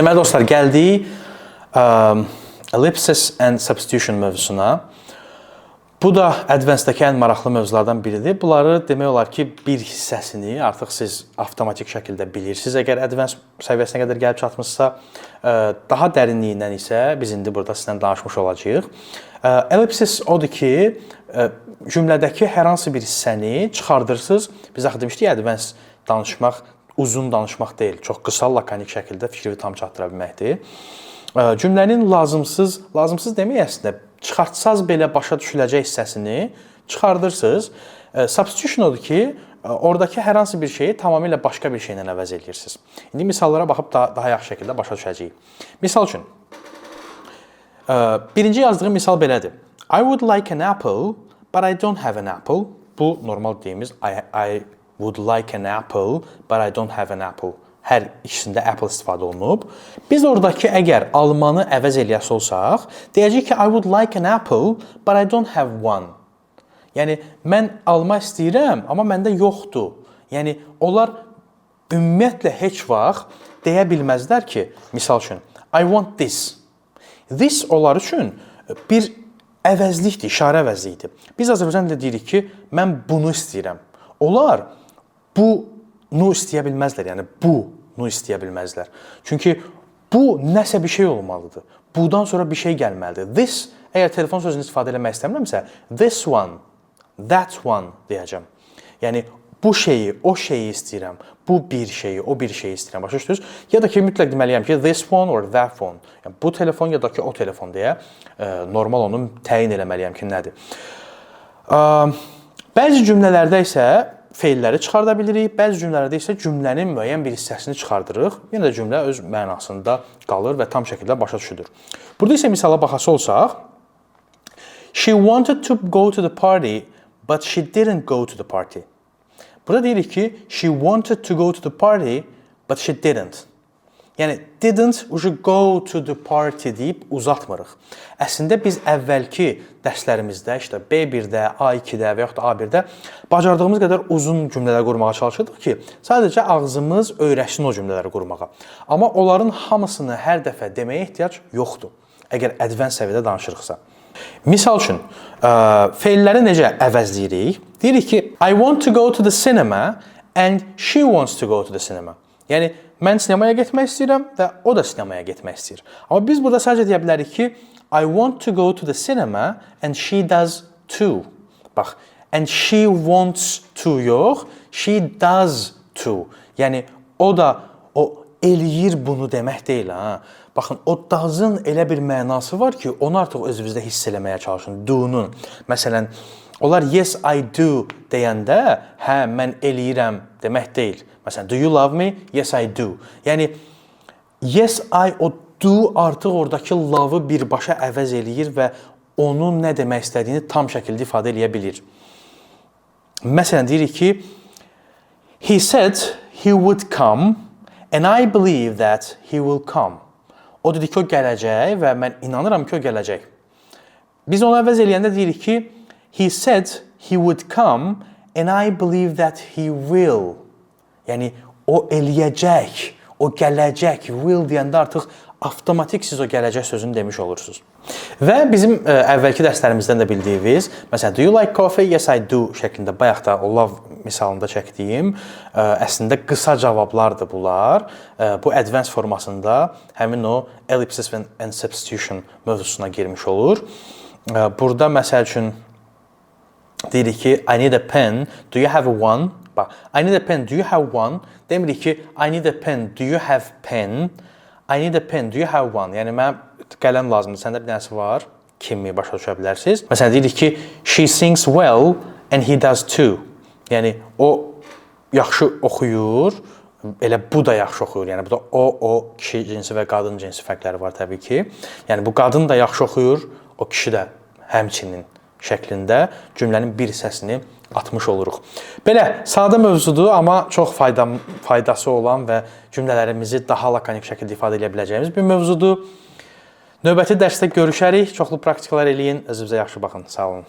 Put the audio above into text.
Deməli dostlar, gəldik ellipsis and substitution mövzusuna. Bu da Advanced-dakı ən maraqlı mövzulardan biridir. Bunları demək olar ki, bir hissəsini artıq siz avtomatik şəkildə bilirsiniz. Əgər Advanced səviyyəsinə qədər gəlib çatmışsa, daha dərinliyindən isə biz indi burada sizlə danışmış olacağıq. Ellipsis odur ki, cümlədəki hər hansı bir hissəni çıxardırsınız. Biz axı demişdik, Advanced danışmaq uzun danışmaq deyil, çox qısa, lakonik şəkildə fikri tam çatdıra bilməkdir. Cümlənin lazımsız demək əslində, çıxartsaz belə başa düşüləcək hissəsini çıxardırsınız. Substitution odur ki, oradakı hər hansı bir şeyi tamamilə başqa bir şeylə əvəz edirsiniz. İndi misallara baxıb daha yaxşı şəkildə başa düşəcəyik. Misal üçün, birinci yazdığım misal belədir. I would like an apple, but I don't have an apple. Bu normal deyimiz I would like an apple, but I don't have an apple. Hər ikisində apple istifadə olunub. Biz oradakı əgər almanı əvəz eləyəsi olsaq, deyəcək ki, I would like an apple, but I don't have one. Yəni, mən alma istəyirəm, amma məndə yoxdur. Yəni, onlar ümumiyyətlə heç vaxt deyə bilməzlər ki, misal üçün, I want this. This onlar üçün bir əvəzlikdir, işarə əvəzlikdir. Biz Azərbaycan dilində deyirik ki, mən bunu istəyirəm. Onlar bunu istəyə bilməzlər, yəni bunu istəyə bilməzlər. Çünki bu nəsə bir şey olmalıdır. Budan sonra bir şey gəlməlidir. This, əgər telefon sözünü istifadə etmək istəmirəmsə, this one, that one deyəcəm. Yəni, bu şeyi, o şeyi istəyirəm. Bu bir şeyi, o bir şeyi istəyirəm. Başa düşdünüz? Ya da ki, mütləq deməliyəm ki, this phone or that phone. Yəni, bu telefon ya da ki, o telefon deyə normal onu təyin eləməliyəm ki, nədir. Bəzi cümlələrdə isə feilləri çıxarda bilirik, bəzi cümlələrdə isə cümlənin müəyyən bir hissəsini çıxardırıq. Yenə də cümlə öz mənasında qalır və tam şəkildə başa düşülür. Burada isə misala baxası olsaq, she wanted to go to the party, but she didn't go to the party. Burada deyirik ki, she wanted to go to the party, but she didn't. Yəni, didn't go to the party deyib uzatmırıq. Əslində, biz əvvəlki dərslərimizdə, işte B1-də, A2-də və yaxud da A1-də bacardığımız qədər uzun cümlələr qurmağa çalışırdıq ki, sadəcə ağzımız öyrəşsin o cümlələri qurmağa. Amma onların hamısını hər dəfə deməyə ehtiyac yoxdur, əgər advanced səviyyədə danışırıqsa. Misal üçün, feilləri necə əvəzləyirik? Deyirik ki, I want to go to the cinema and she wants to go to the cinema. Yəni, mən sinemaya getmək istəyirəm və o da sinemaya getmək istəyir. Amma biz burada sadəcə deyə bilərik ki, I want to go to the cinema and she does too. Bax, and she wants to yox, she does too. Yəni, o da, o eləyir bunu demək deyil. Baxın, o does-ın elə bir mənası var ki, onu artıq özünüzdə hiss eləməyə çalışın, do-nun. Məsələn, onlar yes, I do deyəndə, hə, mən eləyirəm demək deyil. Məsələn, do you love me? Yes, I do. Yəni, yes, I, o do artıq oradakı love-ı birbaşa əvəz eləyir və onun nə demək istədiyini tam şəkildə ifadə eləyə bilir. Məsələn, deyirik ki, he said he would come and I believe that he will come. O dedi ki, o gələcək və mən inanıram ki, o gələcək. Biz onu əvəz eləyəndə deyirik ki, he said he would come and I believe that he will. Yəni, o eləyəcək, o gələcək, will deyəndə artıq avtomatik siz o gələcək sözünü demiş olursunuz. Və bizim əvvəlki dərslərimizdən də bildiyimiz, məsələn, do you like coffee? Yes, I do şəklində, bayaq da o love misalında çəkdiyim, əslində qısa cavablardır bunlar. Bu advanced formasında həmin o ellipsis and substitution mövzusuna girmiş olur. Burada, məsəl üçün, deyirik ki, I need a pen, do you have one? I need a pen, do you have one? Demirik ki, I need a pen, do you have pen? I need a pen, do you have one? Yəni, mənə qələm lazımdır, səndə bir dənəsi var kimi başa düşə bilərsiniz. Məsələn, deyirik ki, she sings well and he does too. Yəni, o yaxşı oxuyur, elə bu da yaxşı oxuyur. Yəni, bu da o kişi cinsi və qadın cinsi fərqləri var təbii ki. Yəni, bu qadın da yaxşı oxuyur, o kişi də həmçinin şəklində cümlənin bir hissəsini atmış oluruq. Belə, sadə mövzudur, amma çox faydası olan və cümlələrimizi daha lakonik şəkildə ifadə edə biləcəyimiz bir mövzudur. Növbəti dərsdə görüşərik, çoxlu praktikalar eləyin, özünüzə yaxşı baxın, sağ olun.